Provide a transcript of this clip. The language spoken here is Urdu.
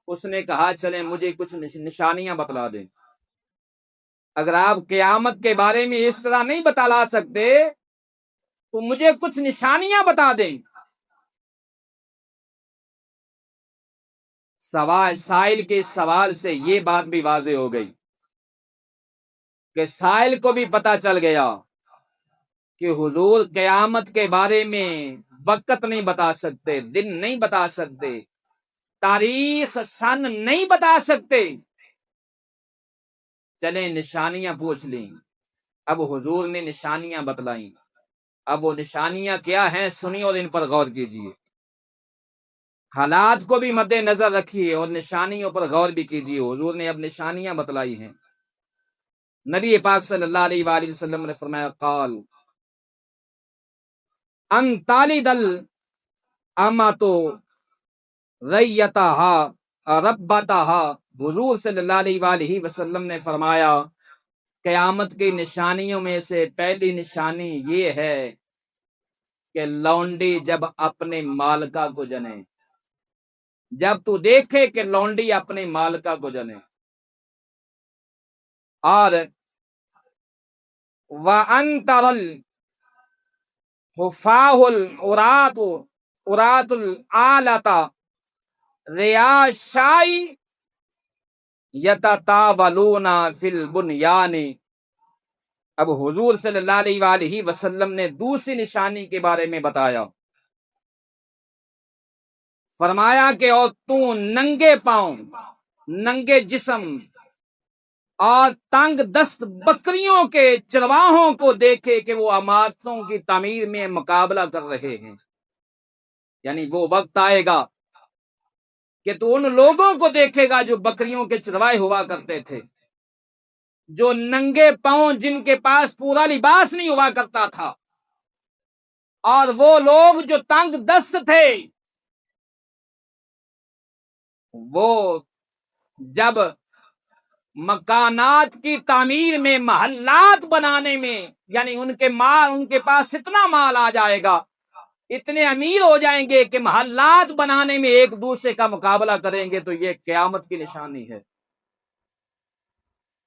اس نے کہا چلیں مجھے کچھ نشانیاں بتلا دیں۔ اگر آپ قیامت کے بارے میں اس طرح نہیں بتلا سکتے تو مجھے کچھ نشانیاں بتا دیں۔ سائل کے سوال سے یہ بات بھی واضح ہو گئی کہ سائل کو بھی پتا چل گیا کہ حضور قیامت کے بارے میں وقت نہیں بتا سکتے، دن نہیں بتا سکتے، تاریخ سن نہیں بتا سکتے، چلیں نشانیاں پوچھ لیں۔ اب حضور نے نشانیاں بتلائیں۔ اب وہ نشانیاں کیا ہیں سنیے اور ان پر غور کیجیے، حالات کو بھی مد نظر رکھیے اور نشانیوں پر غور بھی کیجیے۔ حضور نے اب نشانیاں بتلائی ہیں۔ نبی پاک صلی اللہ علیہ وآلہ وسلم نے فرمایا قال ان تالد الامۃ ریتها ربتها۔ حضور صلی اللہ علیہ وآلہ وسلم نے فرمایا قیامت کی نشانیوں میں سے پہلی نشانی یہ ہے کہ لونڈی جب اپنے مالکہ کو جنے، جب تو دیکھے کہ لونڈی اپنے مالکہ کو جنے، اور وَأَن تَرَى الْحُفَاةَ الْعُرَاةَ الْعَالَةَ رِعَاءَ الشَّاءِ يَتَطَاوَلُونَ فِي الْبُنْيَانِ۔ اب حضور صلی اللہ علیہ وآلہ وسلم نے دوسری نشانی کے بارے میں بتایا، فرمایا کہ اور تو ننگے پاؤں، ننگے جسم اور تنگ دست بکریوں کے چرواہوں کو دیکھے کہ وہ عمارتوں کی تعمیر میں مقابلہ کر رہے ہیں۔ یعنی وہ وقت آئے گا کہ تو ان لوگوں کو دیکھے گا جو بکریوں کے چروائے ہوا کرتے تھے، جو ننگے پاؤں، جن کے پاس پورا لباس نہیں ہوا کرتا تھا، اور وہ لوگ جو تنگ دست تھے، وہ جب مکانات کی تعمیر میں، محلات بنانے میں، یعنی ان کے پاس اتنا مال آ جائے گا، اتنے امیر ہو جائیں گے کہ محلات بنانے میں ایک دوسرے کا مقابلہ کریں گے، تو یہ قیامت کی نشانی ہے۔